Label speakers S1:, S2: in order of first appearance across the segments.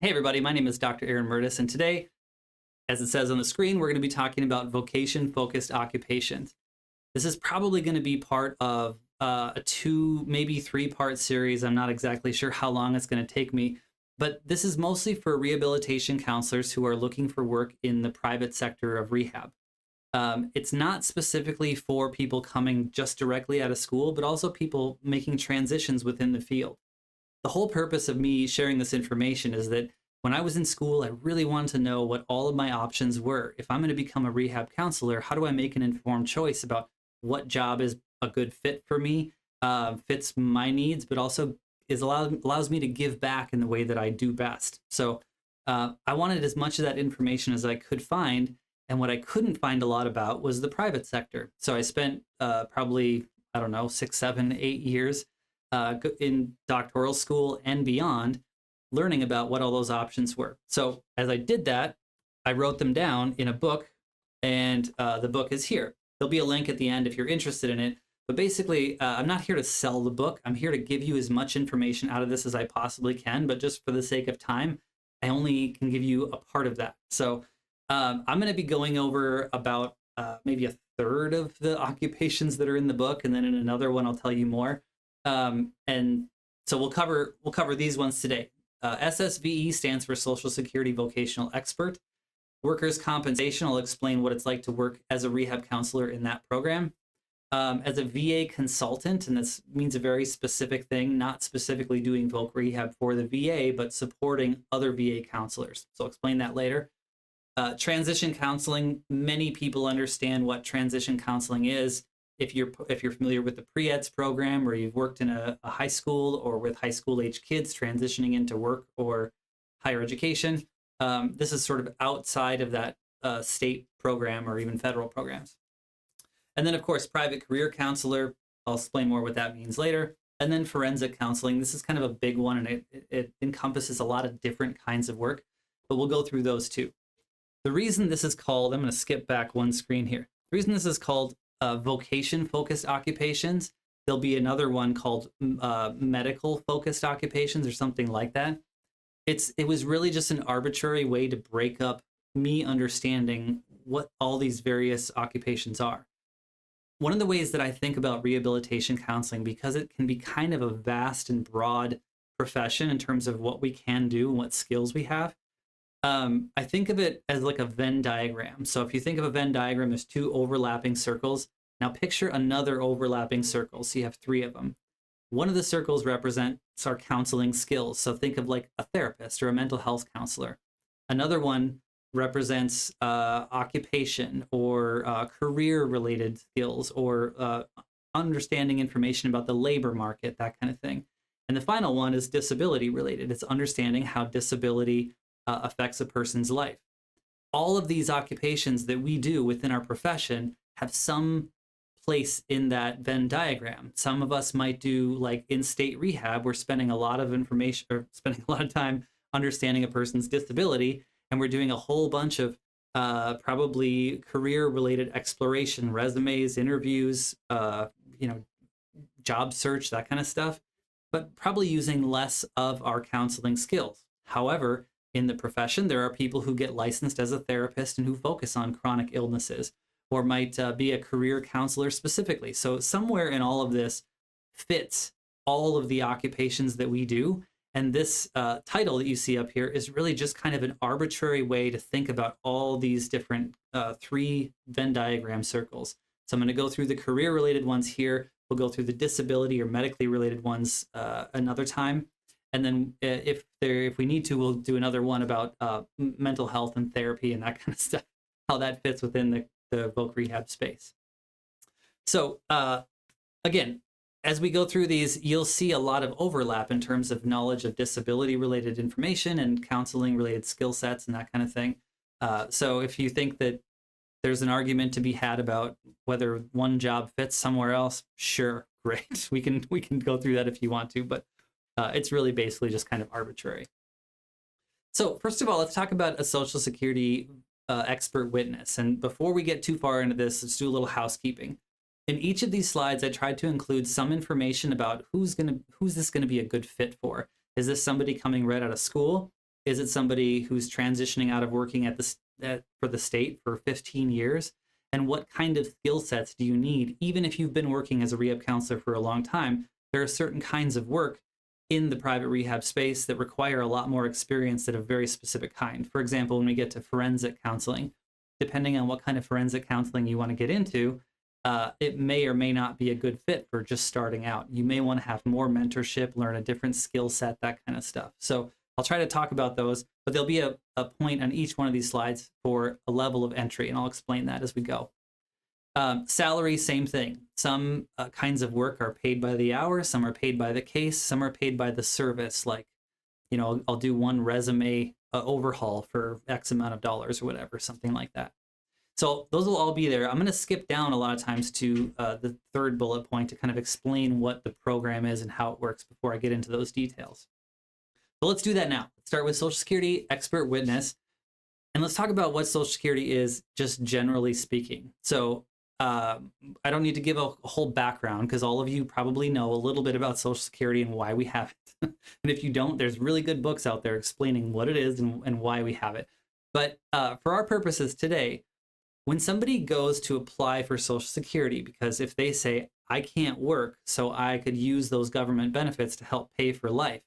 S1: Hey everybody, my name is Dr. Aaron Murtis, and today, as it says on the screen, we're going to be talking about vocation-focused occupations. This is probably going to be part of a two, maybe three-part series. I'm not exactly sure how long it's going to take me, but this is mostly for rehabilitation counselors who are looking for work in the private sector of rehab. It's not specifically for people coming just directly out of school, but also people making transitions within the field. The whole purpose of me sharing this information is that when I was in school, I really wanted to know what all of my options were. If I'm going to become a rehab counselor, how do I make an informed choice about what job is a good fit for me, fits my needs, but also allows me to give back in the way that I do best. So I wanted as much of that information as I could find. And what I couldn't find a lot about was the private sector. So I spent probably, I don't know, 6, 7, 8 years in doctoral school and beyond, learning about what all those options were. So as I did that, I wrote them down in a book, and the book is here. There'll be a link at the end if you're interested in it. But basically, I'm not here to sell the book. I'm here to give you as much information out of this as I possibly can. But just for the sake of time, I only can give you a part of that. So I'm going to be going over about maybe a third of the occupations that are in the book, and then in another one, I'll tell you more. And so we'll cover these ones today. SSVE stands for Social Security Vocational Expert. Workers' compensation, I'll explain what it's like to work as a rehab counselor in that program. As a VA consultant, and this means a very specific thing, not specifically doing voc rehab for the VA, but supporting other VA counselors. So I'll explain that later. Transition counseling, many people understand what transition counseling is. If you're familiar with the pre-eds program, or you've worked in a high school or with high school age kids transitioning into work or higher education, this is sort of outside of that state program or even federal programs. And then, of course, private career counselor. I'll explain more what that means later. And then forensic counseling. This is kind of a big one, and it encompasses a lot of different kinds of work, but we'll go through those too. The reason this is called, I'm going to skip back one screen here. The reason this is called vocation-focused occupations, there'll be another one called medical-focused occupations or something like that. It was really just an arbitrary way to break up me understanding what all these various occupations are. One of the ways that I think about rehabilitation counseling, because it can be kind of a vast and broad profession in terms of what we can do and what skills we have, I think of it as like a Venn diagram. So if you think of a Venn diagram, there's two overlapping circles. Now picture another overlapping circle. So you have 3 of them. One of the circles represents our counseling skills. So think of like a therapist or a mental health counselor. Another one represents occupation or career-related skills, or understanding information about the labor market, that kind of thing. And the final one is disability-related. It's understanding how disability affects a person's life. All of these occupations that we do within our profession have some place in that Venn diagram. Some of us might do, like in state rehab, we're spending a lot of information, or spending a lot of time understanding a person's disability, and we're doing a whole bunch of probably career-related exploration, resumes, interviews, job search, that kind of stuff, but probably using less of our counseling skills. However, in the profession, there are people who get licensed as a therapist and who focus on chronic illnesses, or might be a career counselor specifically. So somewhere in all of this fits all of the occupations that we do. And this title that you see up here is really just kind of an arbitrary way to think about all these different 3 Venn diagram circles. So I'm going to go through the career-related ones here. We'll go through the disability or medically related ones another time. And then if we need to, we'll do another one about mental health and therapy and that kind of stuff, how that fits within the voc rehab space. So again, as we go through these, you'll see a lot of overlap in terms of knowledge of disability-related information and counseling-related skill sets and that kind of thing. So if you think that there's an argument to be had about whether one job fits somewhere else, sure, great. We can go through that if you want to, but it's really basically just kind of arbitrary. So first of all, let's talk about a Social Security expert witness. And before we get too far into this, let's do a little housekeeping. In each of these slides, I tried to include some information about who's this going to be a good fit for. Is this somebody coming right out of school? Is it somebody who's transitioning out of working for the state for 15 years? And what kind of skill sets do you need? Even if you've been working as a rehab counselor for a long time, there are certain kinds of work in the private rehab space that require a lot more experience at a very specific kind. For example, when we get to forensic counseling, depending on what kind of forensic counseling you want to get into, it may or may not be a good fit for just starting out. You may want to have more mentorship, learn a different skill set, that kind of stuff. So I'll try to talk about those, but there'll be a point on each one of these slides for a level of entry, and I'll explain that as we go. Salary, same thing. Some kinds of work are paid by the hour, some are paid by the case, some are paid by the service. Like, I'll do one resume overhaul for X amount of dollars or whatever, something like that. So those will all be there. I'm going to skip down a lot of times to the third bullet point to kind of explain what the program is and how it works before I get into those details. But let's do that now. Let's start with Social Security expert witness. And let's talk about what Social Security is, just generally speaking. So I don't need to give a whole background because all of you probably know a little bit about Social Security and why we have it. And if you don't, there's really good books out there explaining what it is and why we have it. But for our purposes today, when somebody goes to apply for Social Security, because if they say, I can't work, so I could use those government benefits to help pay for life.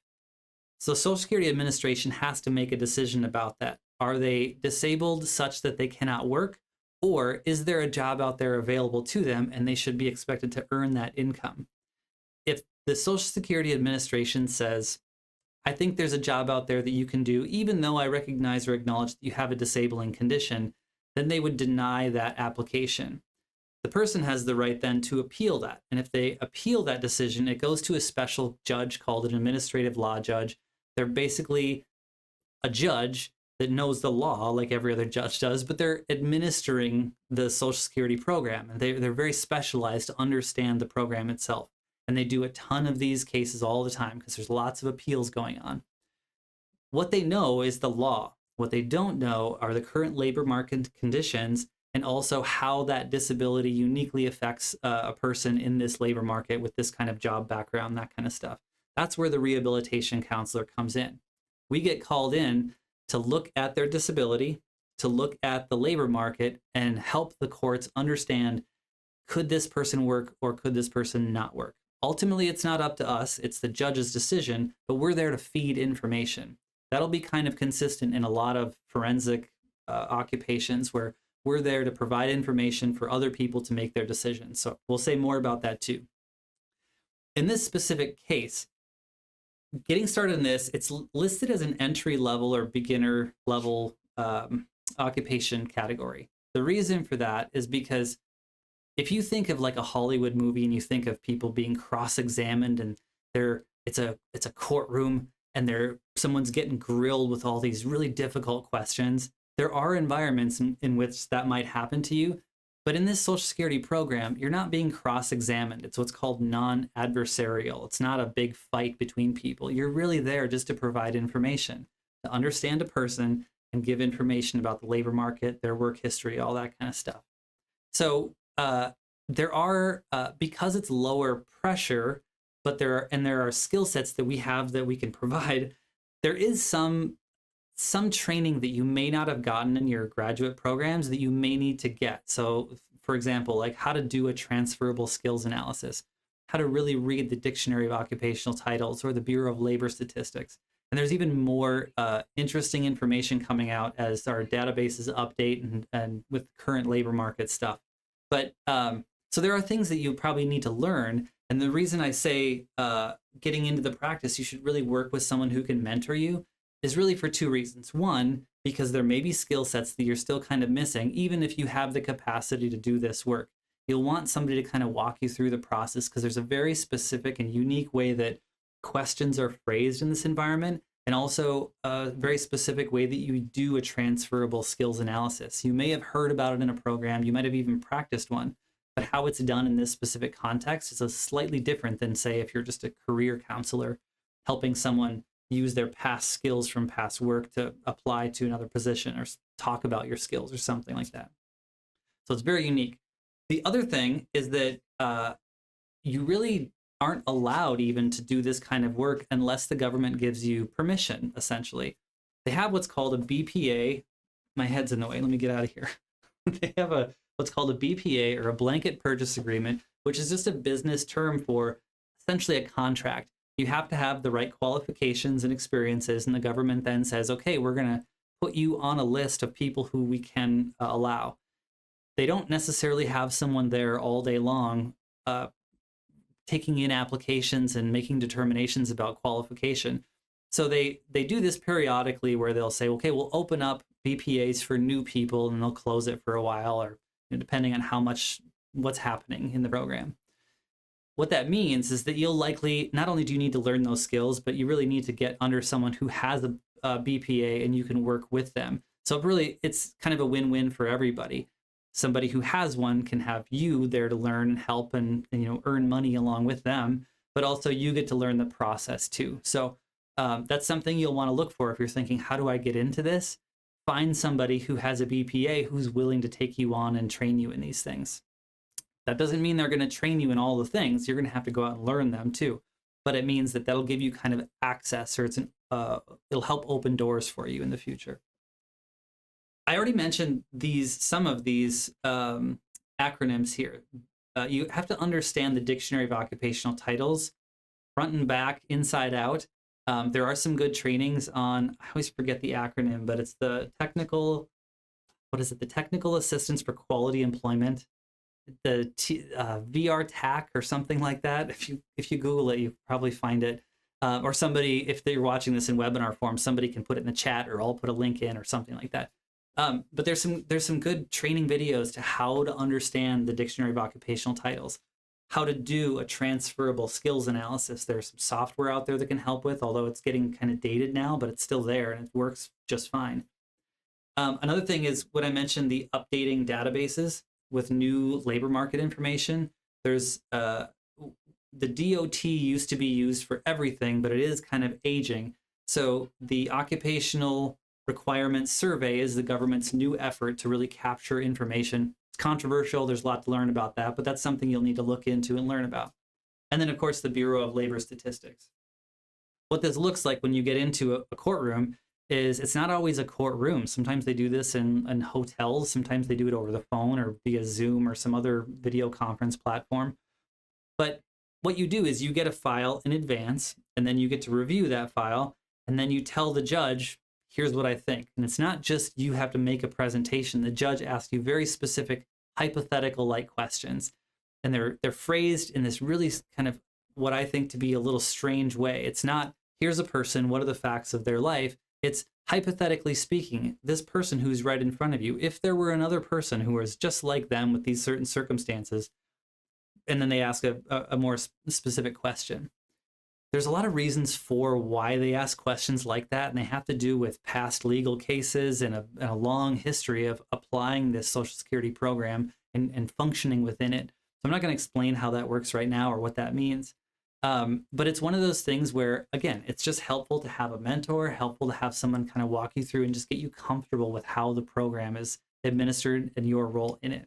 S1: So Social Security Administration has to make a decision about that. Are they disabled such that they cannot work? Or is there a job out there available to them and they should be expected to earn that income? If the Social Security Administration says, I think there's a job out there that you can do, even though I recognize or acknowledge that you have a disabling condition, then they would deny that application. The person has the right then to appeal that. And if they appeal that decision, it goes to a special judge called an administrative law judge. They're basically a judge that knows the law like every other judge does, but they're administering the Social Security program. And they're very specialized to understand the program itself. And they do a ton of these cases all the time because there's lots of appeals going on. What they know is the law. What they don't know are the current labor market conditions and also how that disability uniquely affects a person in this labor market with this kind of job background, that kind of stuff. That's where the rehabilitation counselor comes in. We get called in to look at their disability, to look at the labor market and help the courts understand, could this person work or could this person not work? Ultimately, it's not up to us. It's the judge's decision, but we're there to feed information. That'll be kind of consistent in a lot of forensic occupations where we're there to provide information for other people to make their decisions. So we'll say more about that too. In this specific case, getting started in this, it's listed as an entry level or beginner level occupation category. The reason for that is because if you think of like a Hollywood movie and you think of people being cross-examined and it's a courtroom and someone's getting grilled with all these really difficult questions, there are environments in which that might happen to you. But in this Social Security program, you're not being cross-examined. It's what's called non-adversarial. It's not a big fight between people. You're really there just to provide information, to understand a person and give information about the labor market, their work history, all that kind of stuff. So there are, because it's lower pressure, but there are skill sets that we have that we can provide, there is some training that you may not have gotten in your graduate programs that you may need to get. So for example, like how to do a transferable skills analysis, how to really read the Dictionary of Occupational Titles or the Bureau of Labor Statistics. And there's even more interesting information coming out as our databases update and with current labor market stuff. But so there are things that you probably need to learn. And the reason I say getting into the practice, you should really work with someone who can mentor you is really for two reasons. One, because there may be skill sets that you're still kind of missing, even if you have the capacity to do this work. You'll want somebody to kind of walk you through the process because there's a very specific and unique way that questions are phrased in this environment, and also a very specific way that you do a transferable skills analysis. You may have heard about it in a program, you might have even practiced one, but how it's done in this specific context is a slightly different than, say, if you're just a career counselor helping someone use their past skills from past work to apply to another position or talk about your skills or something like that. So it's very unique. The other thing is that you really aren't allowed even to do this kind of work unless the government gives you permission, essentially. They have what's called a BPA. My head's in the way. Let me get out of here. They have what's called a BPA, or a blanket purchase agreement, which is just a business term for essentially a contract. You have to have the right qualifications and experiences, and the government then says, okay, we're going to put you on a list of people who we can allow. They don't necessarily have someone there all day long taking in applications and making determinations about qualification. So they do this periodically, where they'll say, okay, we'll open up BPAs for new people, and they'll close it for a while, or depending on what's happening in the program. What that means is that you'll likely, not only do you need to learn those skills, but you really need to get under someone who has a BPA, and you can work with them. So really, it's kind of a win-win for everybody. Somebody who has one can have you there to learn and help, and earn money along with them, but also you get to learn the process too. So that's something you'll want to look for if you're thinking, how do I get into this? Find somebody who has a BPA who's willing to take you on and train you in these things. That doesn't mean they're going to train you in all the things. You're going to have to go out and learn them too. But it means that'll give you kind of access, or it'll help open doors for you in the future. I already mentioned some of these acronyms here. You have to understand the Dictionary of Occupational Titles, front and back, inside out. There are some good trainings on, I always forget the acronym, but it's the technical Assistance for Quality Employment, the VR TAC or something like that. If you Google it, you probably find it. Or somebody, if they're watching this in webinar form, somebody can put it in the chat, or I'll put a link in or something like that. But there's some good training videos to how to understand the Dictionary of Occupational Titles, how to do a transferable skills analysis. There's some software out there that can help with, although it's getting kind of dated now, but it's still there and it works just fine. Another thing is what I mentioned, the updating databases with new labor market information. There's the DOT used to be used for everything, but it is kind of aging. So the Occupational Requirements Survey is the government's new effort to really capture information. It's controversial. There's a lot to learn about that, but that's something you'll need to look into and learn about. And then, of course, the Bureau of Labor Statistics. What this looks like when you get into a courtroom is it's not always a courtroom. Sometimes they do this in hotels. Sometimes they do it over the phone or via Zoom or some other video conference platform. But what you do is you get a file in advance, and then you get to review that file, and then you tell the judge, here's what I think. And it's not just you have to make a presentation. The judge asks you very specific hypothetical-like questions. And they're phrased in this really kind of what I think to be a little strange way. It's not, here's a person, what are the facts of their life? It's, hypothetically speaking, this person who's right in front of you, if there were another person who was just like them with these certain circumstances, and then they ask a more specific question. There's a lot of reasons for why they ask questions like that, and they have to do with past legal cases and a long history of applying this Social Security program and functioning within it. So I'm not going to explain how that works right now or what that means. But it's one of those things where, again, it's just helpful to have a mentor, helpful to have someone kind of walk you through and just get you comfortable with how the program is administered and your role in it.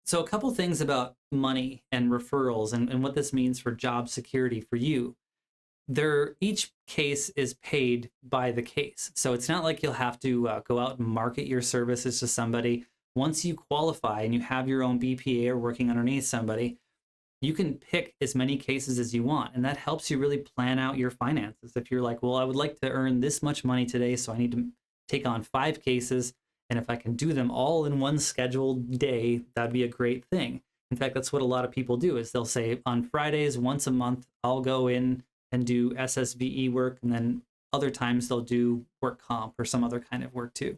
S1: So a couple things about money and referrals and what this means for job security for you. Each case is paid by the case. So it's not like you'll have to go out and market your services to somebody. Once you qualify and you have your own BPA or working underneath somebody, you can pick as many cases as you want. And that helps you really plan out your finances. If you're like, well, I would like to earn this much money today, so I need to take on 5 cases. And if I can do them all in one scheduled day, that'd be a great thing. In fact, that's what a lot of people do, is they'll say on Fridays, once a month, I'll go in and do SSVE work. And then other times they'll do work comp or some other kind of work too.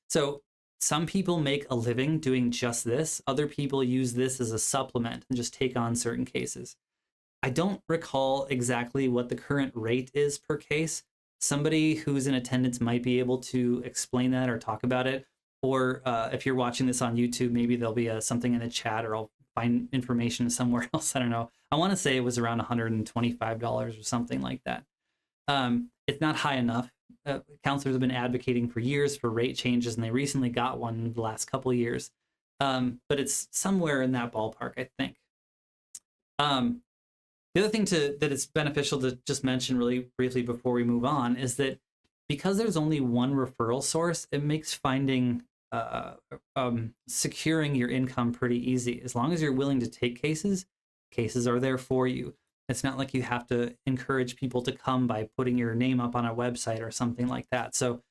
S1: So some people make a living doing just this. Other people use this as a supplement and just take on certain cases. I don't recall exactly what the current rate is per case. Somebody who's in attendance might be able to explain that or talk about it. Or if you're watching this on YouTube, maybe there'll be something in the chat, or I'll find information somewhere else. I don't know. I want to say it was around $125 or something like that. It's not high enough. Counselors have been advocating for years for rate changes, and they recently got one in the last couple of years. But it's somewhere in that ballpark, I think. The other thing that it's beneficial to just mention really briefly before we move on is that because there's only one referral source, it makes finding securing your income pretty easy. As long as you're willing to take cases, cases are there for you. It's not like you have to encourage people to come by putting your name up on a website or something like that. So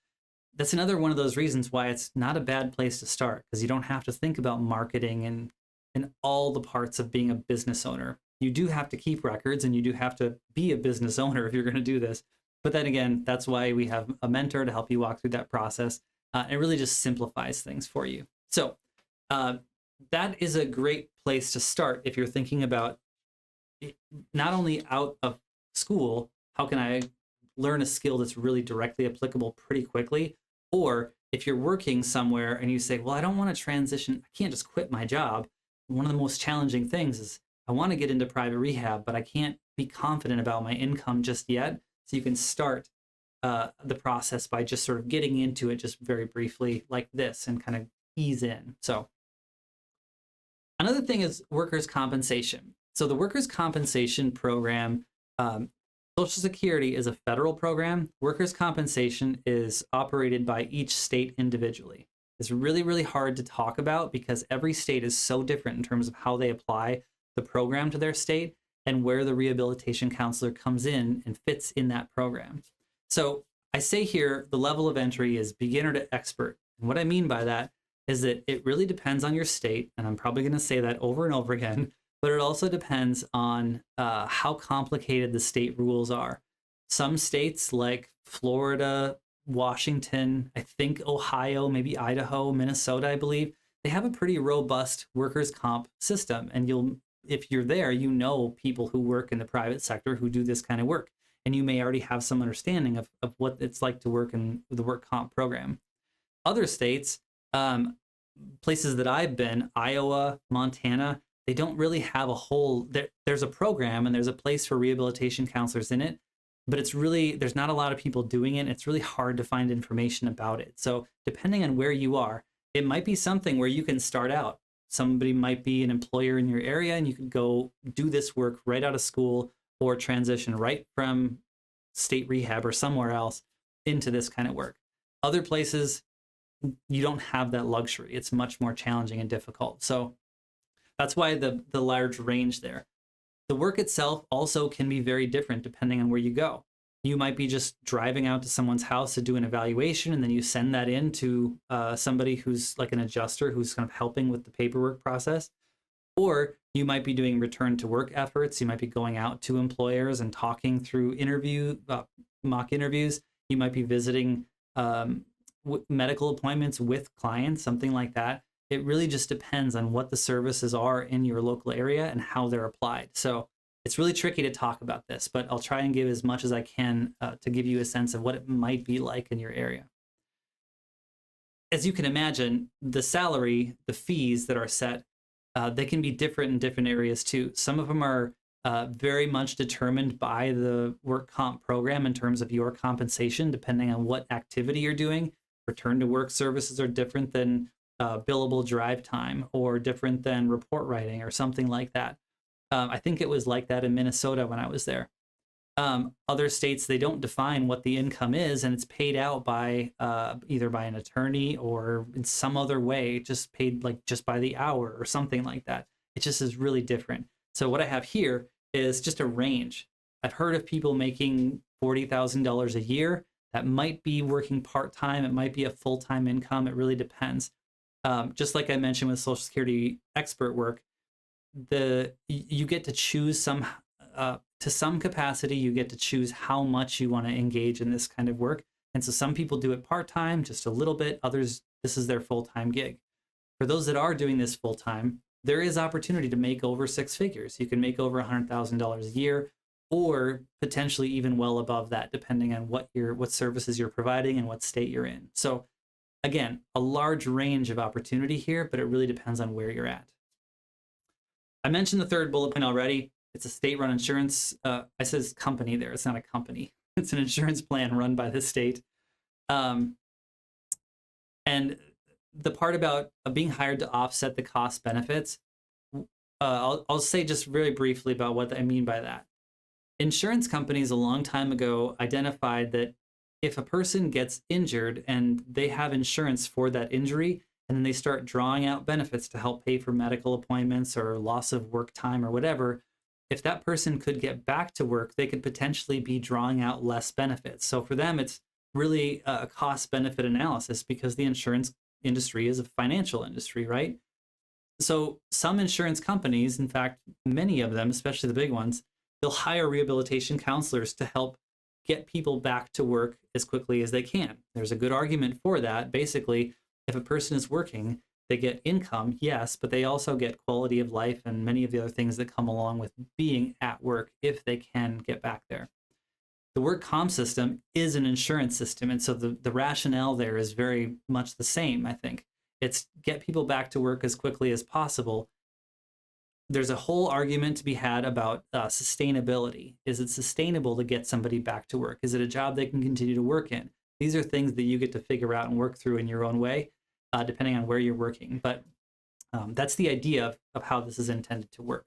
S1: that's another one of those reasons why it's not a bad place to start, because you don't have to think about marketing and all the parts of being a business owner. You do have to keep records and you do have to be a business owner if you're going to do this. But then again, that's why we have a mentor to help you walk through that process. It really just simplifies things for you. So that is a great place to start if you're thinking about not only out of school, how can I learn a skill that's really directly applicable pretty quickly? Or if you're working somewhere and you say, well, I don't want to transition, I can't just quit my job. One of the most challenging things is I want to get into private rehab, but I can't be confident about my income just yet. So you can start the process by just sort of getting into it just very briefly like this and kind of ease in. So another thing is workers' compensation. So the workers' compensation program, Social Security is a federal program. Workers' compensation is operated by each state individually. It's really, really hard to talk about because every state is so different in terms of how they apply the program to their state and where the rehabilitation counselor comes in and fits in that program. So I say here, the level of entry is beginner to expert. And what I mean by that is that it really depends on your state, and I'm probably going to say that over and over again, but it also depends on how complicated the state rules are. Some states like Florida, Washington, I think Ohio, maybe Idaho, Minnesota, I believe, they have a pretty robust workers' comp system. And if you're there, you know people who work in the private sector who do this kind of work. And you may already have some understanding of what it's like to work in the work comp program. Other states, places that I've been, Iowa, Montana, they don't really have a whole, there's a program and there's a place for rehabilitation counselors in it, but there's not a lot of people doing it. It's really hard to find information about it. So depending on where you are, it might be something where you can start out. Somebody might be an employer in your area and you could go do this work right out of school or transition right from state rehab or somewhere else into this kind of work. Other places, you don't have that luxury. It's much more challenging and difficult. So that's why the large range there. The work itself also can be very different depending on where you go. You might be just driving out to someone's house to do an evaluation, and then you send that in to somebody who's like an adjuster who's kind of helping with the paperwork process. Or you might be doing return to work efforts. You might be going out to employers and talking through mock interviews. You might be visiting medical appointments with clients, something like that. It really just depends on what the services are in your local area and how they're applied. So it's really tricky to talk about this, but I'll try and give as much as I can to give you a sense of what it might be like in your area. As you can imagine, the salary, the fees that are set, they can be different in different areas too. Some of them are very much determined by the work comp program in terms of your compensation, depending on what activity you're doing. Return to work services are different than billable drive time or different than report writing or something like that. I think it was like that in Minnesota when I was there. Other states, they don't define what the income is, and it's paid out by either by an attorney or in some other way, just paid like just by the hour or something like that. It just is really different. So what I have here is just a range. I've heard of people making $40,000 a year. That might be working part-time. It might be a full-time income. It really depends. Just like I mentioned with Social Security expert work, you get to choose to some capacity, you get to choose how much you want to engage in this kind of work. And so some people do it part-time, just a little bit. Others, this is their full-time gig. For those that are doing this full-time, there is opportunity to make over six figures. You can make over $100,000 a year, or potentially even well above that, depending on what services you're providing and what state you're in. So again, a large range of opportunity here, but it really depends on where you're at. I mentioned the third bullet point already. It's a state-run insurance. I says company there. It's not a company. It's an insurance plan run by the state. And the part about being hired to offset the cost benefits, I'll say just very briefly about what I mean by that. Insurance companies a long time ago identified that if a person gets injured and they have insurance for that injury, and then they start drawing out benefits to help pay for medical appointments or loss of work time or whatever, if that person could get back to work, they could potentially be drawing out less benefits. So for them, it's really a cost benefit analysis because the insurance industry is a financial industry, right? So some insurance companies, in fact, many of them, especially the big ones, they'll hire rehabilitation counselors to help get people back to work as quickly as they can. There's a good argument for that. Basically, if a person is working, they get income, yes, but they also get quality of life and many of the other things that come along with being at work if they can get back there. The work comp system is an insurance system, and so the rationale there is very much the same, I think. It's get people back to work as quickly as possible. There's a whole argument to be had about sustainability. Is it sustainable to get somebody back to work? Is it a job they can continue to work in? These are things that you get to figure out and work through in your own way, depending on where you're working. But that's the idea of how this is intended to work.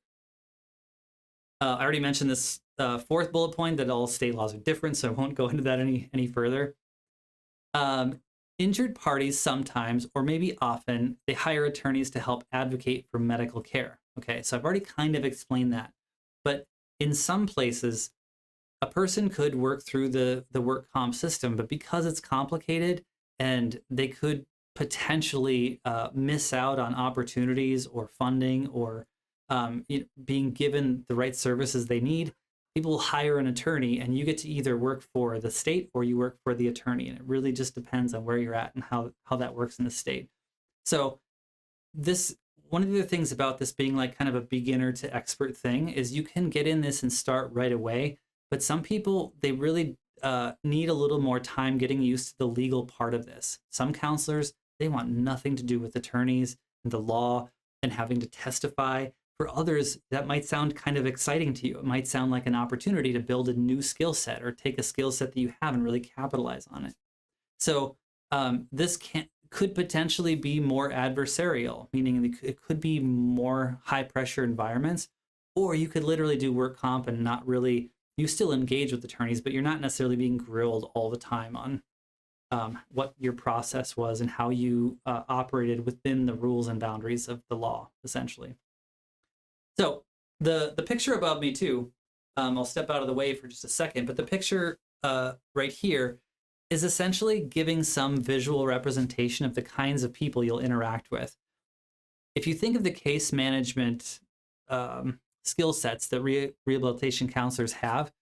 S1: I already mentioned this fourth bullet point, that all state laws are different, so I won't go into that any further. Injured parties sometimes, or maybe often, they hire attorneys to help advocate for medical care. Okay, so I've already kind of explained that. But in some places, a person could work through the work comp system, but because it's complicated and they could potentially miss out on opportunities or funding or being given the right services they need, people will hire an attorney, and you get to either work for the state or you work for the attorney. And it really just depends on where you're at and how that works in the state. So one of the things about this being like kind of a beginner to expert thing is you can get in this and start right away. But some people, they really need a little more time getting used to the legal part of this. Some counselors, they want nothing to do with attorneys and the law and having to testify. For others, that might sound kind of exciting to you. It might sound like an opportunity to build a new skill set or take a skill set that you have and really capitalize on it. So this could potentially be more adversarial, meaning it could be more high pressure environments, or you could literally do work comp and not really, you still engage with attorneys, but you're not necessarily being grilled all the time on what your process was and how you operated within the rules and boundaries of the law, essentially. So the picture above me too, I'll step out of the way for just a second, but the picture right here is essentially giving some visual representation of the kinds of people you'll interact with. If you think of the case management skill sets that rehabilitation counselors have,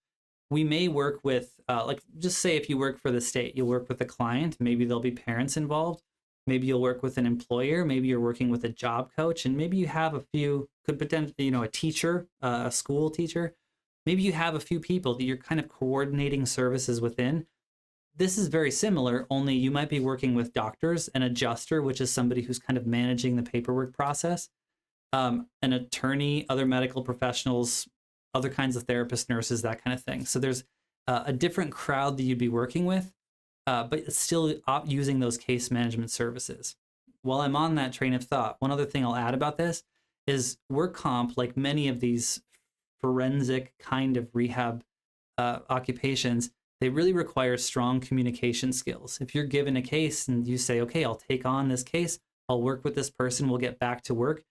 S1: we may work with, like just say if you work for the state, you'll work with a client, maybe there'll be parents involved. Maybe you'll work with an employer. Maybe you're working with a job coach, and maybe you have a few, could potentially, a teacher, a school teacher. Maybe you have a few people that you're kind of coordinating services within. This is very similar, only you might be working with doctors, an adjuster, which is somebody who's kind of managing the paperwork process, an attorney, other medical professionals, other kinds of therapists, nurses, that kind of thing. So there's a different crowd that you'd be working with. But it's still using those case management services. While I'm on that train of thought, one other thing I'll add about this is work comp, like many of these forensic kind of rehab occupations, they really require strong communication skills. If you're given a case and you say, okay, I'll take on this case, I'll work with this person, we'll get back to work.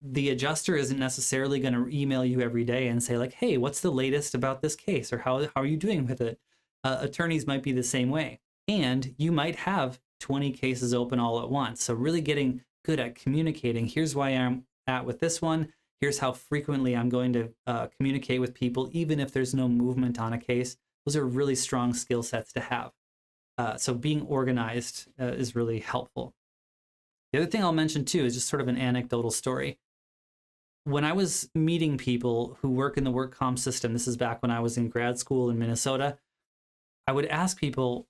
S1: The adjuster isn't necessarily going to email you every day and say like, hey, what's the latest about this case? Or how are you doing with it? Attorneys might be the same way. And you might have 20 cases open all at once. So really getting good at communicating. Here's why I'm at with this one. Here's how frequently I'm going to communicate with people, even if there's no movement on a case. Those are really strong skill sets to have. So being organized is really helpful. The other thing I'll mention too is just sort of an anecdotal story. When I was meeting people who work in the work comp system, this is back when I was in grad school in Minnesota, I would ask people,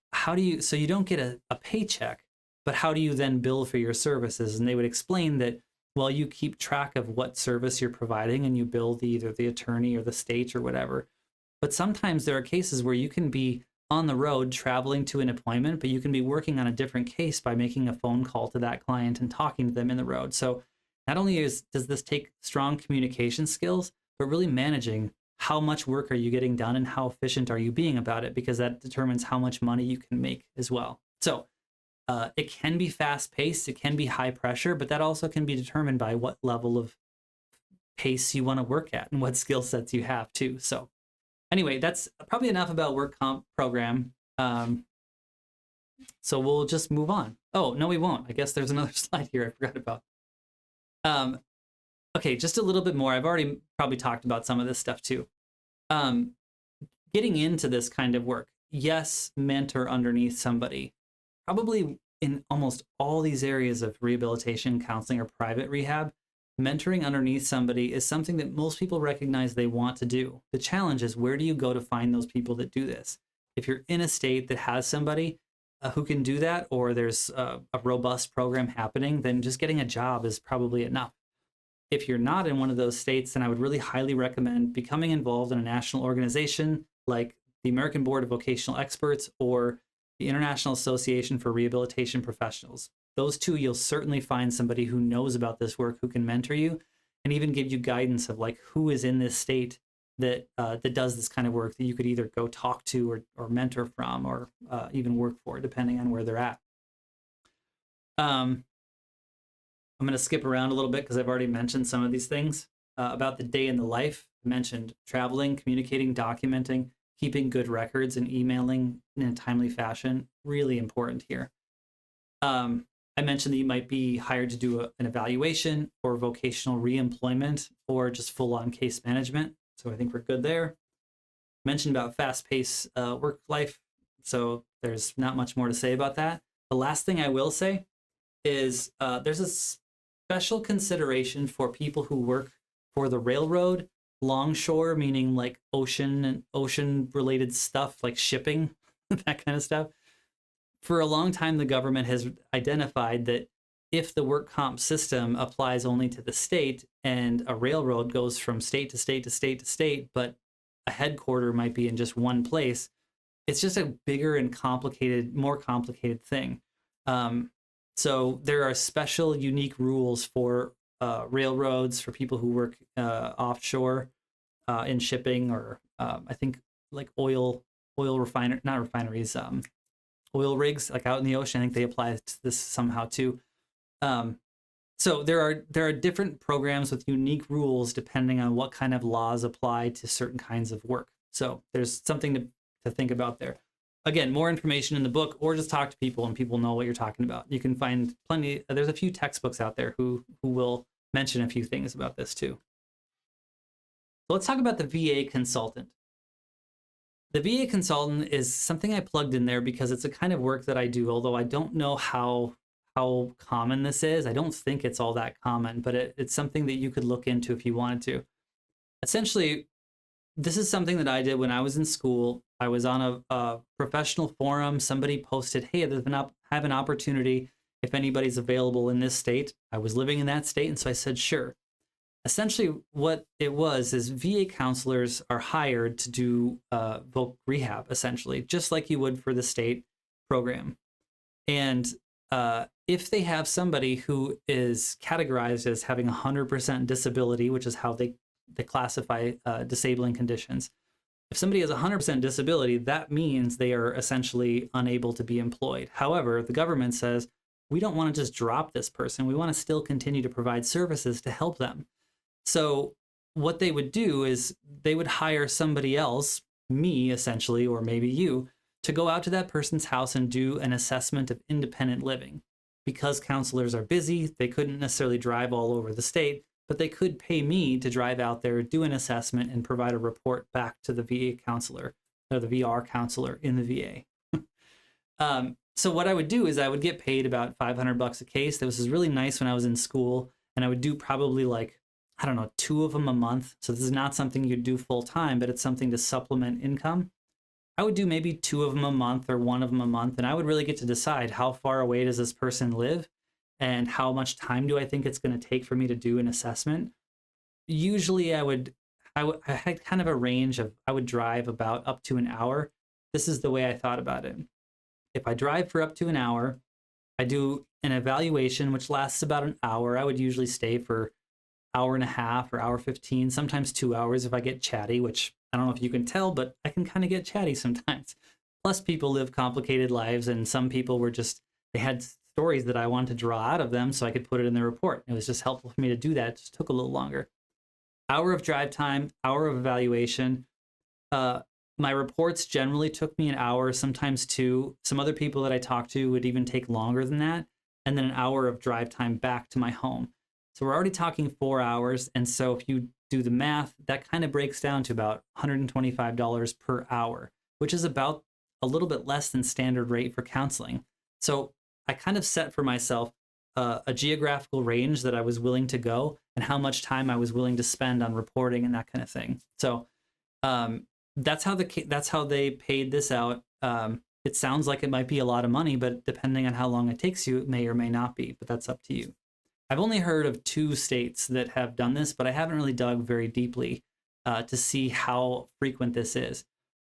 S1: so you don't get a paycheck, but how do you then bill for your services? And they would explain that, well, you keep track of what service you're providing and you bill either the attorney or the state or whatever. But sometimes there are cases where you can be on the road traveling to an appointment, but you can be working on a different case by making a phone call to that client and talking to them in the road. So not only does this take strong communication skills, but really managing how much work are you getting done and how efficient are you being about it, because that determines how much money you can make as well. So it can be fast paced, it can be high pressure, but that also can be determined by what level of pace you want to work at and what skill sets you have too. So anyway, that's probably enough about work comp program. So we'll just move on. Oh, no, we won't. I guess there's another slide here I forgot about. Okay, just a little bit more. I've already probably talked about some of this stuff too. Getting into this kind of work, yes, mentor underneath somebody. Probably in almost all these areas of rehabilitation, counseling, or private rehab, mentoring underneath somebody is something that most people recognize they want to do. The challenge is, where do you go to find those people that do this? If you're in a state that has somebody who can do that, or there's a robust program happening, then just getting a job is probably enough. If you're not in one of those states, then I would really highly recommend becoming involved in a national organization like the American Board of Vocational Experts or the International Association for Rehabilitation Professionals. Those two, you'll certainly find somebody who knows about this work, who can mentor you and even give you guidance of like who is in this state that that does this kind of work that you could either go talk to or mentor from, or even work for, depending on where they're at. I'm going to skip around a little bit because I've already mentioned some of these things about the day in the life. I mentioned traveling, communicating, documenting, keeping good records, and emailing in a timely fashion. Really important here. I mentioned that you might be hired to do an evaluation or vocational reemployment or just full-on case management. So I think we're good there. Mentioned about fast-paced work life. So there's not much more to say about that. The last thing I will say is there's a special consideration for people who work for the railroad, longshore, meaning like ocean and ocean-related stuff like shipping, that kind of stuff. For a long time, the government has identified that if the work comp system applies only to the state and a railroad goes from state to state to state to state, but a headquarter might be in just one place, it's just a bigger and complicated, more complicated thing. So there are special, unique rules for railroads, for people who work offshore in shipping, or I think like oil not refineries, oil rigs like out in the ocean. I think they apply to this somehow too. So there are different programs with unique rules depending on what kind of laws apply to certain kinds of work. So there's something to think about there. Again, more information in the book, or just talk to people and people know what you're talking about. You can find plenty. There's a few textbooks out there who will mention a few things about this too. So let's talk about the VA consultant. The VA consultant is something I plugged in there because it's a kind of work that I do, although I don't know how common this is. I don't think it's all that common, but it's something that you could look into if you wanted to. Essentially, this is something that I did when I was in school. I was on a professional forum. Somebody posted, hey, I have an opportunity if anybody's available in this state. I was living in that state, and so I said, sure. Essentially, what it was is VA counselors are hired to do rehab, essentially, just like you would for the state program. And if they have somebody who is categorized as having 100% disability, which is how they classify disabling conditions, if somebody has 100% disability, that means they are essentially unable to be employed. However, the government says, we don't want to just drop this person. We want to still continue to provide services to help them. So what they would do is they would hire somebody else, me essentially, or maybe you, to go out to that person's house and do an assessment of independent living. Because counselors are busy, they couldn't necessarily drive all over the state, but they could pay me to drive out there, do an assessment, and provide a report back to the VA counselor, or the VR counselor in the VA. So what I would do is I would get paid about $500 a case. That was really nice when I was in school, and I would do probably like, I don't know, 2 of them a month. So this is not something you'd do full time, but it's something to supplement income. I would do maybe 2 of them a month or 1 of them a month, and I would really get to decide how far away does this person live and how much time do I think it's going to take for me to do an assessment. Usually I had kind of a range of, I would drive about up to an hour. This is the way I thought about it. If I drive for up to an hour, I do an evaluation, which lasts about an hour. I would usually stay for hour and a half or hour 15, sometimes 2 hours if I get chatty, which I don't know if you can tell, but I can kind of get chatty sometimes. Plus, people live complicated lives, and some people were just, they had stories that I wanted to draw out of them so I could put it in the report. It was just helpful for me to do that. It just took a little longer. Hour of drive time, hour of evaluation. My reports generally took me an hour, sometimes two. Some other people that I talked to would even take longer than that. And then an hour of drive time back to my home. So we're already talking 4 hours. And so if you do the math, that kind of breaks down to about $125 per hour, which is about a little bit less than standard rate for counseling. So I kind of set for myself a geographical range that I was willing to go and how much time I was willing to spend on reporting and that kind of thing. So that's how they paid this out. It sounds like it might be a lot of money, but depending on how long it takes you, it may or may not be, but that's up to you. I've only heard of 2 states that have done this, but I haven't really dug very deeply to see how frequent this is.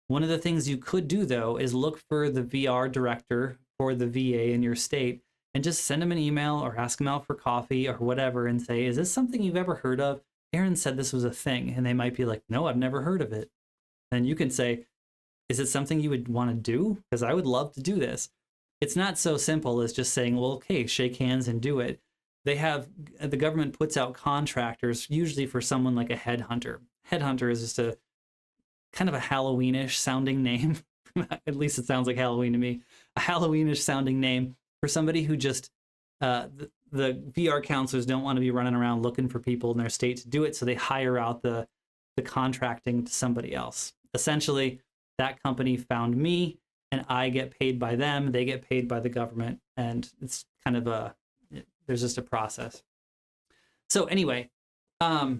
S1: One of the things you could do, though, is look for the VR director for the VA in your state and just send them an email or ask them out for coffee or whatever and say, is this something you've ever heard of? Aaron said this was a thing. And they might be like, no, I've never heard of it. And you can say, is it something you would want to do? Because I would love to do this. It's not so simple as just saying, well, okay, shake hands and do it. The government puts out contractors, usually for someone like a headhunter. Headhunter is just a kind of a Halloweenish sounding name. At least it sounds like Halloween to me. A Halloweenish sounding name for somebody who just, the VR counselors don't want to be running around looking for people in their state to do it. So they hire out the contracting to somebody else. Essentially, that company found me and I get paid by them. They get paid by the government. And it's kind of there's just a process. So anyway, I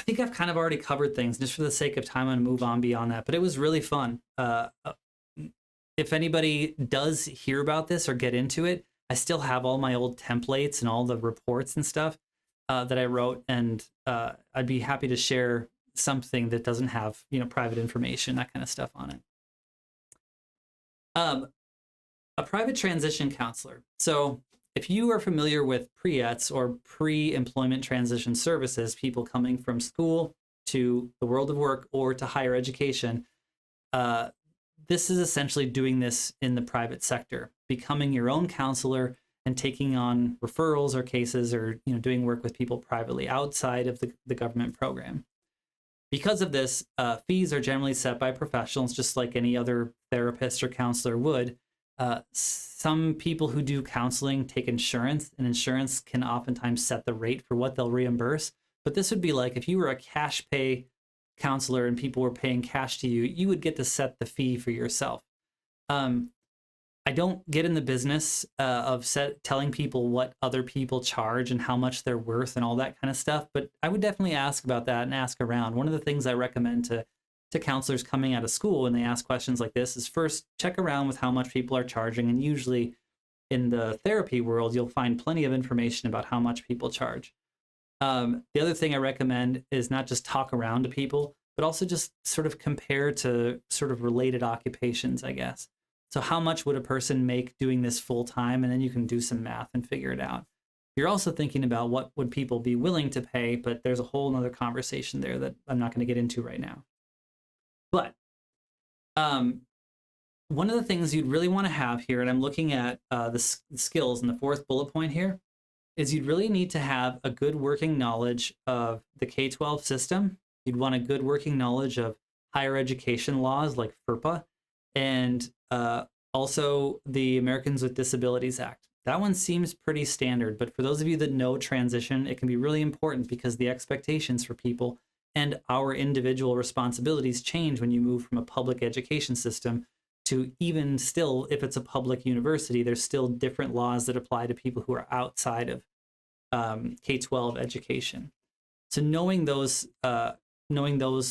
S1: think I've kind of already covered things. Just for the sake of time, I'm going to move on beyond that. But it was really fun. If anybody does hear about this or get into it, I still have all my old templates and all the reports and stuff that I wrote. And I'd be happy to share something that doesn't have, private information, that kind of stuff on it. A private transition counselor. So if you are familiar with PREETs or pre-employment transition services, people coming from school to the world of work or to higher education, this is essentially doing this in the private sector, becoming your own counselor and taking on referrals or cases or doing work with people privately outside of the government program. Because of this, fees are generally set by professionals, just like any other therapist or counselor would. Some people who do counseling take insurance, and insurance can oftentimes set the rate for what they'll reimburse. But this would be like if you were a cash pay counselor and people were paying cash to you, you would get to set the fee for yourself. I don't get in the business of telling people what other people charge and how much they're worth and all that kind of stuff, but I would definitely ask about that and ask around. One of the things I recommend to counselors coming out of school when they ask questions like this is first check around with how much people are charging, and usually in the therapy world you'll find plenty of information about how much people charge. The other thing I recommend is not just talk around to people, but also just sort of compare to sort of related occupations, I guess. So how much would a person make doing this full time? And then you can do some math and figure it out. You're also thinking about what would people be willing to pay, but there's a whole nother conversation there that I'm not going to get into right now. But one of the things you'd really want to have here, and I'm looking at the skills in the 4th bullet point here, is you'd really need to have a good working knowledge of the K-12 system. You'd want a good working knowledge of higher education laws like FERPA, and also the Americans with Disabilities Act. That one seems pretty standard, but for those of you that know transition, it can be really important because the expectations for people and our individual responsibilities change when you move from a public education system to, even still, if it's a public university, there's still different laws that apply to people who are outside of K-12 education. So knowing those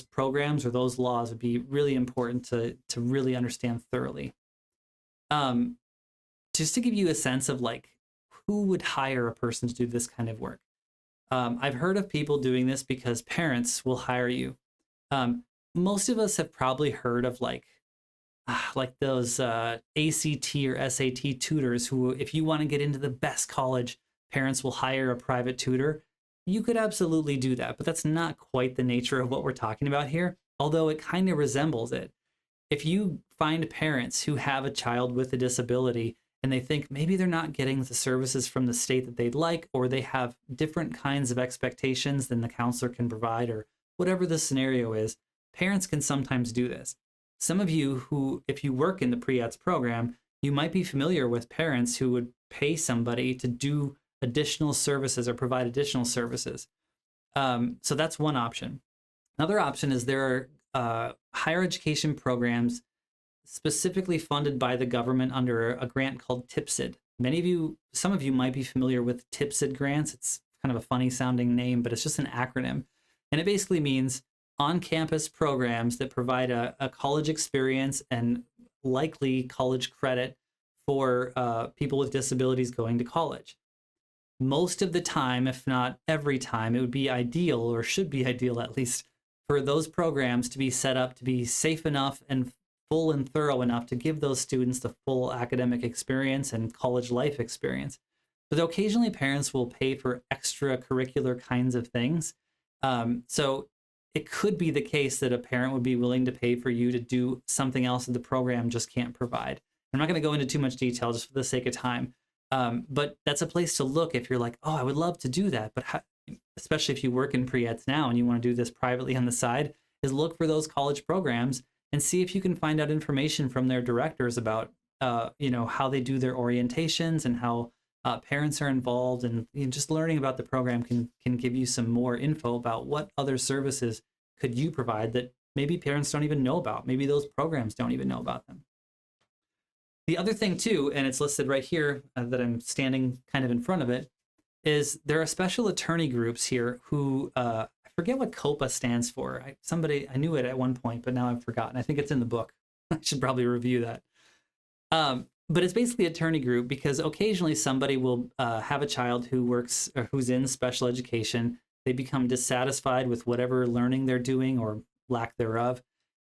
S1: programs or those laws would be really important to really understand thoroughly. Just to give you a sense of like who would hire a person to do this kind of work. I've heard of people doing this because parents will hire you. Most of us have probably heard of like those ACT or SAT tutors who, if you want to get into the best college, parents will hire a private tutor. You could absolutely do that, but that's not quite the nature of what we're talking about here, although it kind of resembles it. If you find parents who have a child with a disability and they think maybe they're not getting the services from the state that they'd like, or they have different kinds of expectations than the counselor can provide, or whatever the scenario is, parents can sometimes do this. Some of you who, if you work in the pre-ETS program, you might be familiar with parents who would pay somebody to do additional services or provide additional services. So that's one option. Another option is there are higher education programs specifically funded by the government under a grant called TIPSID. Some of you might be familiar with TIPSID grants. It's kind of a funny sounding name, but it's just an acronym. And it basically means on-campus programs that provide a college experience and likely college credit for people with disabilities going to college. Most of the time, if not every time, it would be ideal, or should be ideal at least, for those programs to be set up to be safe enough and full and thorough enough to give those students the full academic experience and college life experience. But occasionally parents will pay for extracurricular kinds of things. So it could be the case that a parent would be willing to pay for you to do something else that the program just can't provide. I'm not going to go into too much detail just for the sake of time. But that's a place to look if you're like, oh, I would love to do that. But especially if you work in pre-ETS now and you want to do this privately on the side, is look for those college programs and see if you can find out information from their directors about, how they do their orientations and how parents are involved. And just learning about the program can give you some more info about what other services could you provide that maybe parents don't even know about. Maybe those programs don't even know about them. The other thing too, and it's listed right here that I'm standing kind of in front of it, is there are special attorney groups here who, I forget what COPA stands for. I knew it at one point, but now I've forgotten. I think it's in the book. I should probably review that. But it's basically an attorney group because occasionally somebody will have a child who works or who's in special education. They become dissatisfied with whatever learning they're doing or lack thereof,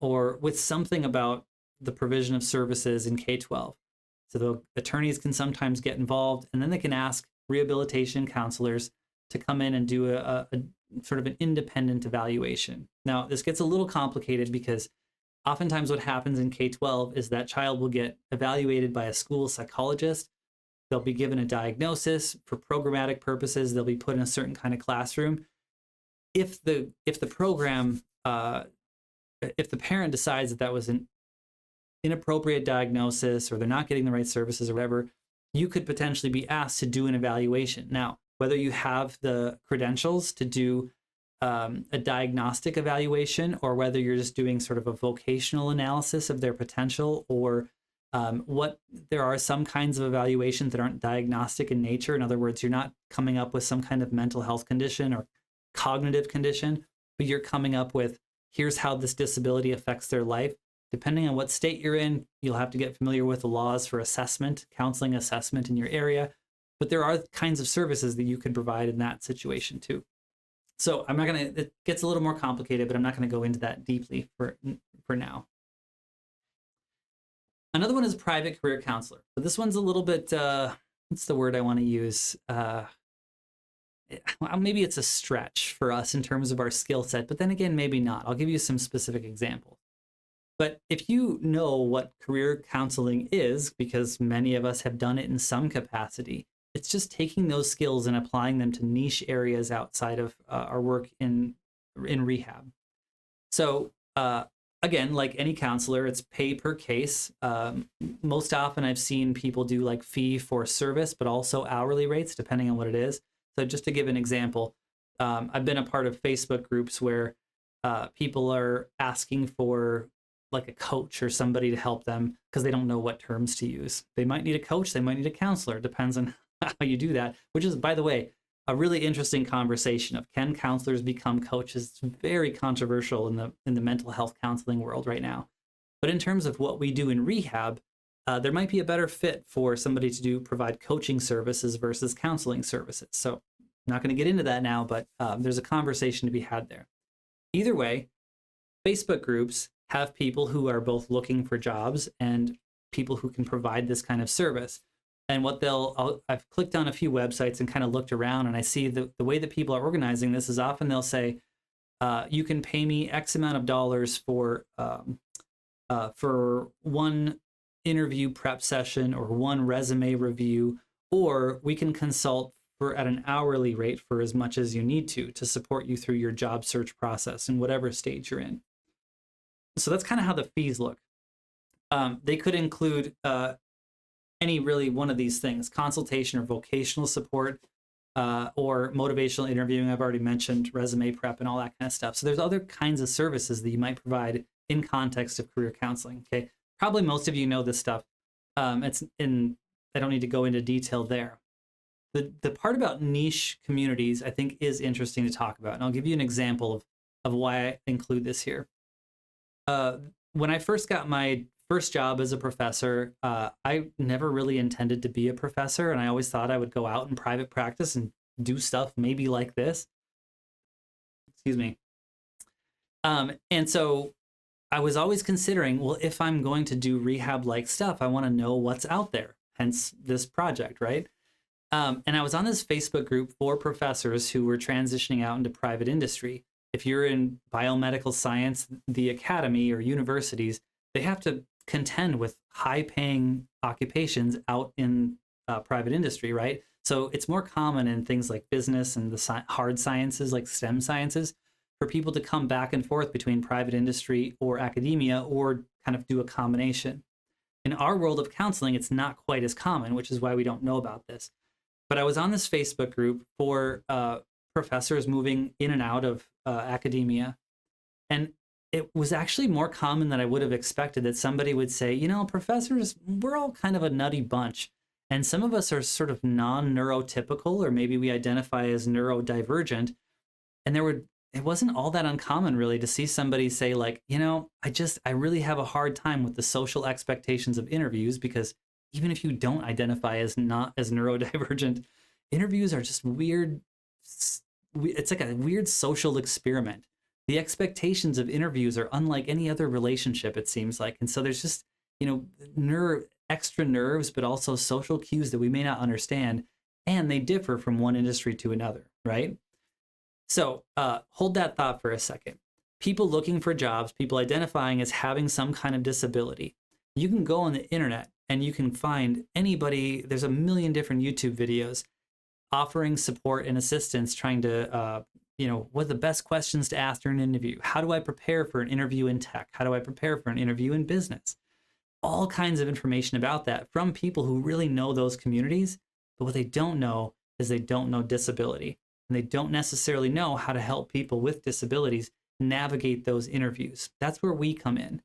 S1: or with something about the provision of services in K-12. So the attorneys can sometimes get involved, and then they can ask rehabilitation counselors to come in and do a sort of an independent evaluation. Now, this gets a little complicated because oftentimes what happens in K-12 is that child will get evaluated by a school psychologist. They'll be given a diagnosis. For programmatic purposes, they'll be put in a certain kind of classroom. If the program, if the parent decides that was an inappropriate diagnosis, or they're not getting the right services or whatever, you could potentially be asked to do an evaluation. Now, whether you have the credentials to do a diagnostic evaluation, or whether you're just doing sort of a vocational analysis of their potential, or there are some kinds of evaluations that aren't diagnostic in nature. In other words, you're not coming up with some kind of mental health condition or cognitive condition, but you're coming up with, here's how this disability affects their life. Depending on what state you're in, you'll have to get familiar with the laws for assessment, counseling assessment in your area. But there are kinds of services that you can provide in that situation too. So it gets a little more complicated, but I'm not going to go into that deeply for now. Another one is private career counselor. But this one's a little bit, what's the word I want to use? Maybe it's a stretch for us in terms of our skill set, but then again, maybe not. I'll give you some specific examples. But if you know what career counseling is, because many of us have done it in some capacity, it's just taking those skills and applying them to niche areas outside of our work in rehab. So again, like any counselor, it's pay per case. Most often I've seen people do like fee for service, but also hourly rates, depending on what it is. So just to give an example, I've been a part of Facebook groups where people are asking for like a coach or somebody to help them because they don't know what terms to use. They might need a coach, they might need a counselor, depends on how you do that, which is, by the way, a really interesting conversation of, can counselors become coaches? It's very controversial in the mental health counseling world right now. But in terms of what we do in rehab, there might be a better fit for somebody to provide coaching services versus counseling services. So I'm not going to get into that now, but there's a conversation to be had there. Either way, Facebook groups have people who are both looking for jobs and people who can provide this kind of service. And what I've clicked on a few websites and kind of looked around, and I see the way that people are organizing this is often they'll say, you can pay me X amount of dollars for one interview prep session or one resume review, or we can consult for at an hourly rate for as much as you need to support you through your job search process in whatever stage you're in. So that's kind of how the fees look. They could include any really one of these things: consultation or vocational support, or motivational interviewing. I've already mentioned resume prep and all that kind of stuff. So there's other kinds of services that you might provide in context of career counseling. Okay, probably most of you know this stuff. It's in. I don't need to go into detail there. The part about niche communities I think is interesting to talk about, and I'll give you an example of why I include this here. When I first got my first job as a professor, I never really intended to be a professor, and I always thought I would go out in private practice and do stuff maybe like this. Excuse me. And so I was always considering, well, if I'm going to do rehab-like stuff, I want to know what's out there, hence this project, right? And I was on this Facebook group for professors who were transitioning out into private industry. If you're in biomedical science, the academy or universities, they have to contend with high-paying occupations out in private industry, right? So it's more common in things like business and the hard sciences, like STEM sciences, for people to come back and forth between private industry or academia, or kind of do a combination. In our world of counseling, it's not quite as common, which is why we don't know about this. But I was on this Facebook group for professors moving in and out of academia. And it was actually more common than I would have expected that somebody would say, you know, professors, we're all kind of a nutty bunch. And some of us are sort of non-neurotypical, or maybe we identify as neurodivergent. And it wasn't all that uncommon really to see somebody say like, you know, I really have a hard time with the social expectations of interviews, because even if you don't identify as not as neurodivergent, interviews are just weird. It's like a weird social experiment. The expectations of interviews are unlike any other relationship, it seems like. And so there's just, you know, extra nerves, but also social cues that we may not understand. And they differ from one industry to another, right? So hold that thought for a second. People looking for jobs, people identifying as having some kind of disability. You can go on the internet and you can find anybody. There's a million different YouTube videos offering support and assistance, trying to, you know, what are the best questions to ask during an interview? How do I prepare for an interview in tech? How do I prepare for an interview in business? All kinds of information about that from people who really know those communities. But what they don't know is they don't know disability. And they don't necessarily know how to help people with disabilities navigate those interviews. That's where we come in.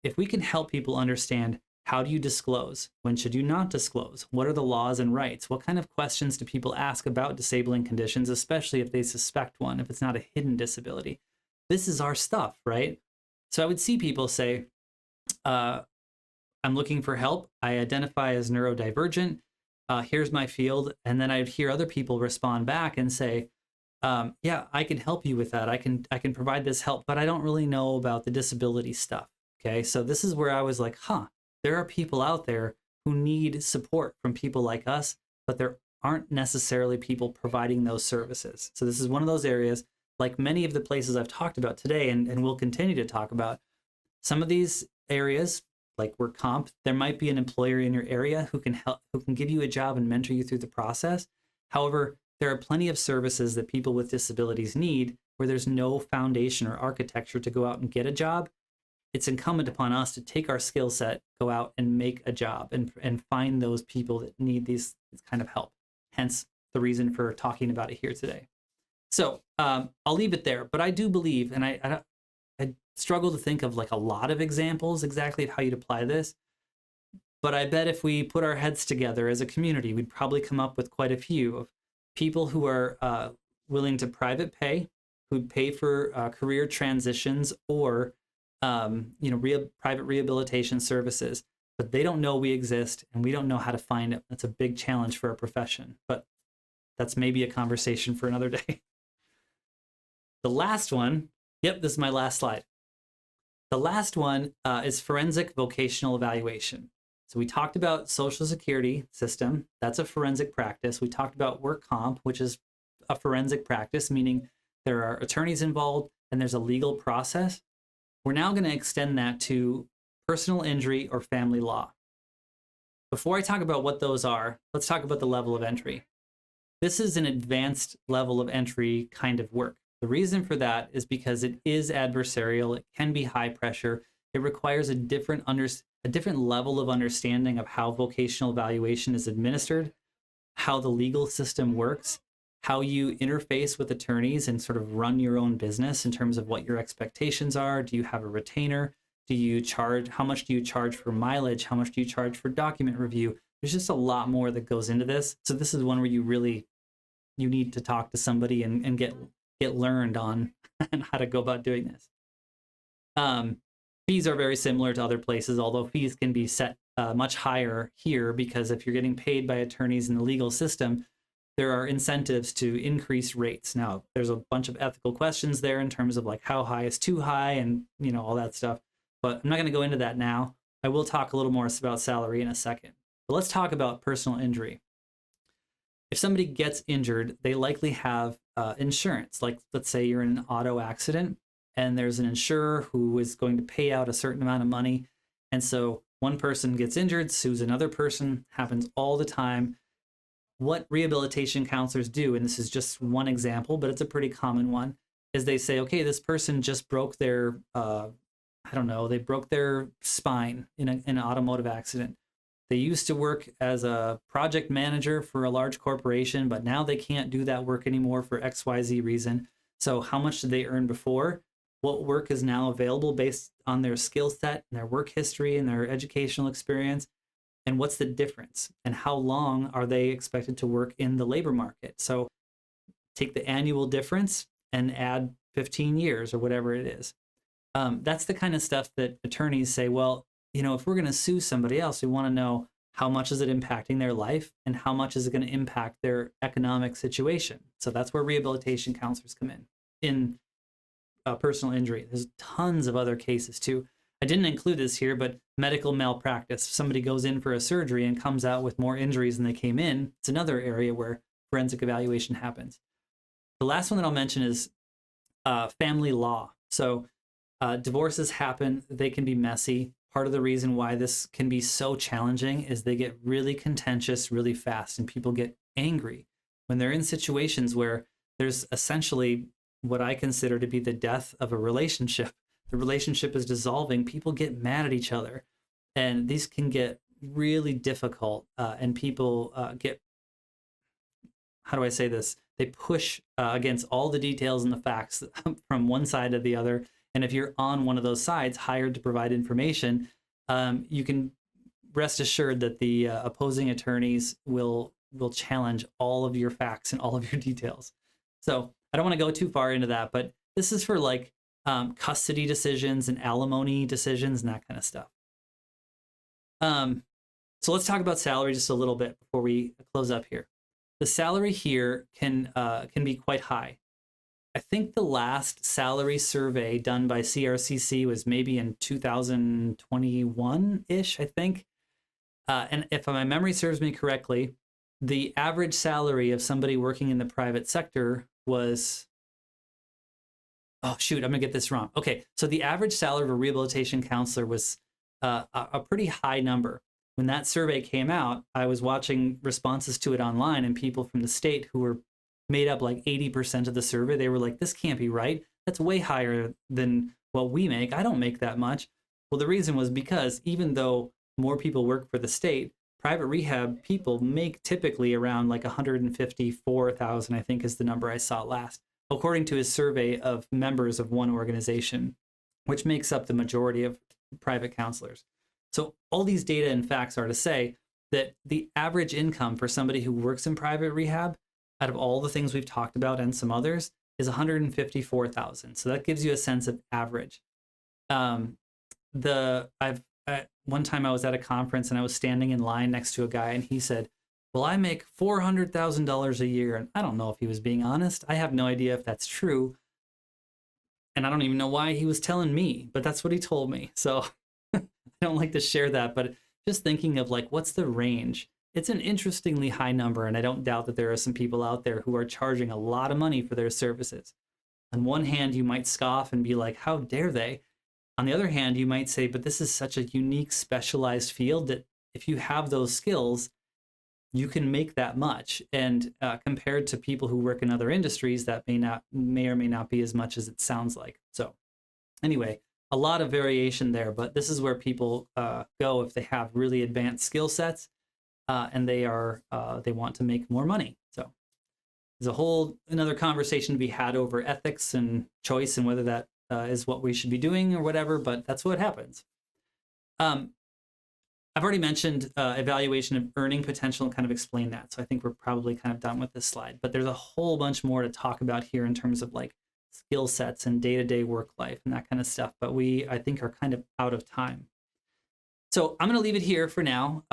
S1: If we can help people understand, how do you disclose? When should you not disclose? What are the laws and rights? What kind of questions do people ask about disabling conditions, especially if they suspect one, if it's not a hidden disability? This is our stuff, right? So I would see people say, I'm looking for help. I identify as neurodivergent. Here's my field. And then I'd hear other people respond back and say, yeah, I can help you with that. I can provide this help, but I don't really know about the disability stuff. Okay, so this is where I was like, there are people out there who need support from people like us, but there aren't necessarily people providing those services. So this is one of those areas, like many of the places I've talked about today and will continue to talk about. Some of these areas, like work comp, there might be an employer in your area who can help, who can give you a job and mentor you through the process. However, there are plenty of services that people with disabilities need where there's no foundation or architecture to go out and get a job. It's incumbent upon us to take our skill set, go out and make a job and find those people that need this kind of help. Hence the reason for talking about it here today. So I'll leave it there, but I do believe, and I struggle to think of like a lot of examples exactly of how you'd apply this, but I bet if we put our heads together as a community, we'd probably come up with quite a few of people who are willing to private pay, who'd pay for career transitions or private rehabilitation services, but they don't know we exist and we don't know how to find it. That's a big challenge for our profession, but that's maybe a conversation for another day. The last one, this is my last slide. The last one is forensic vocational evaluation. So we talked about Social Security system. That's a forensic practice. We talked about work comp, which is a forensic practice, meaning there are attorneys involved and there's a legal process. We're now going to extend that to personal injury or family law. Before I talk about what those are, let's talk about the level of entry. This is an advanced level of entry kind of work. The reason for that is because it is adversarial. It can be high pressure. It requires a different level of understanding of how vocational evaluation is administered, how the legal system works, how you interface with attorneys and sort of run your own business in terms of what your expectations are. Do you have a retainer? Do you charge? How much do you charge for mileage? How much do you charge for document review? There's just a lot more that goes into this. So this is one where you need to talk to somebody and get learned on how to go about doing this. Fees are very similar to other places, although fees can be set much higher here because if you're getting paid by attorneys in the legal system, there are incentives to increase rates. Now, there's a bunch of ethical questions there in terms of like how high is too high and all that stuff. But I'm not going to go into that now. I will talk a little more about salary in a second. But let's talk about personal injury. If somebody gets injured, they likely have insurance. Like, let's say you're in an auto accident and there's an insurer who is going to pay out a certain amount of money. And so one person gets injured, sues another person, happens all the time. What rehabilitation counselors do, and this is just one example, but it's a pretty common one, is they say, okay, this person just broke their, they broke their spine in an automotive accident. They used to work as a project manager for a large corporation, but now they can't do that work anymore for XYZ reason. So how much did they earn before? What work is now available based on their skill set and their work history and their educational experience? And what's the difference? And how long are they expected to work in the labor market? So take the annual difference and add 15 years or whatever it is. That's the kind of stuff that attorneys say, well, if we're going to sue somebody else, we want to know how much is it impacting their life and how much is it going to impact their economic situation. So that's where rehabilitation counselors come in personal injury. There's tons of other cases too. I didn't include this here, but medical malpractice. If somebody goes in for a surgery and comes out with more injuries than they came in, it's another area where forensic evaluation happens. The last one that I'll mention is family law. So divorces happen. They can be messy. Part of the reason why this can be so challenging is they get really contentious really fast and people get angry when they're in situations where there's essentially what I consider to be the death of a relationship. The relationship is dissolving. People get mad at each other and these can get really difficult and people get, how do I say this? They push against all the details and the facts from one side to the other. And if you're on one of those sides hired to provide information, you can rest assured that the opposing attorneys will challenge all of your facts and all of your details. So I don't want to go too far into that, but this is for like custody decisions and alimony decisions and that kind of stuff. So let's talk about salary just a little bit before we close up here. The salary here can be quite high. I think the last salary survey done by CRCC was maybe in 2021-ish, I think. And if my memory serves me correctly, the average salary of somebody working in the private sector was, oh shoot, I'm gonna get this wrong. Okay, so the average salary of a rehabilitation counselor was a pretty high number. When that survey came out, I was watching responses to it online and people from the state who were made up like 80% of the survey. They were like, this can't be right. That's way higher than what we make. I don't make that much. Well, the reason was because even though more people work for the state, private rehab people make typically around like 154,000, I think is the number I saw last, according to his survey of members of one organization, which makes up the majority of private counselors. So all these data and facts are to say that the average income for somebody who works in private rehab out of all the things we've talked about and some others is 154,000. So that gives you a sense of average. One time I was at a conference and I was standing in line next to a guy and he said, well, I make $400,000 a year. And I don't know if he was being honest. I have no idea if that's true. And I don't even know why he was telling me, but that's what he told me. So I don't like to share that, but just thinking of like, what's the range? It's an interestingly high number, and I don't doubt that there are some people out there who are charging a lot of money for their services. On one hand, you might scoff and be like, how dare they? On the other hand, you might say, but this is such a unique, specialized field that if you have those skills, you can make that much. And compared to people who work in other industries, that may or may not be as much as it sounds like. So anyway, a lot of variation there, but this is where people go if they have really advanced skill sets and they want to make more money. So there's another conversation to be had over ethics and choice and whether that is what we should be doing or whatever, but that's what happens. I've already mentioned evaluation of earning potential and kind of explained that. So I think we're probably kind of done with this slide, but there's a whole bunch more to talk about here in terms of like skill sets and day-to-day work life and that kind of stuff. But I think, are kind of out of time. So I'm going to leave it here for now.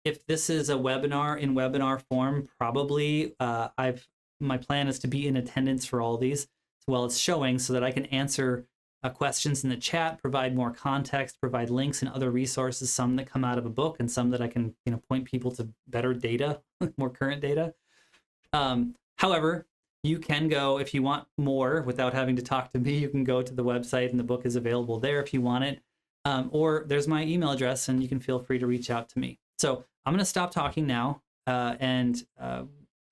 S1: If this is a webinar in webinar form, probably my plan is to be in attendance for all these while it's showing so that I can answer questions in the chat, provide more context, provide links and other resources, some that come out of a book and some that I can point people to better data, more current data. However, you can go, if you want more without having to talk to me, you can go to the website and the book is available there if you want it. Or there's my email address and you can feel free to reach out to me. So I'm going to stop talking now and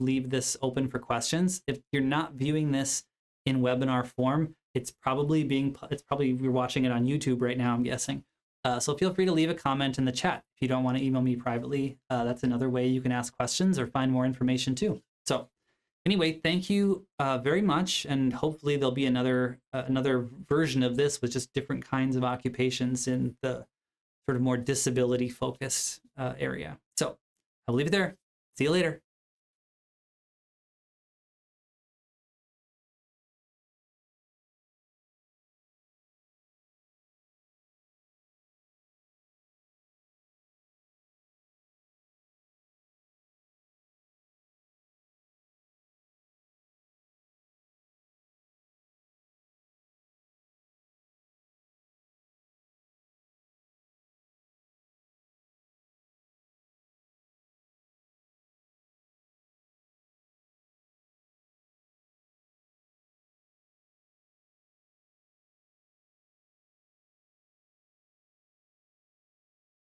S1: leave this open for questions. If you're not viewing this in webinar form, it's probably you're watching it on YouTube right now, I'm guessing. So feel free to leave a comment in the chat. If you don't want to email me privately, that's another way you can ask questions or find more information too. So anyway, thank you very much, and hopefully there'll be another version of this with just different kinds of occupations in the sort of more disability focused area. So I'll leave it there. See you later.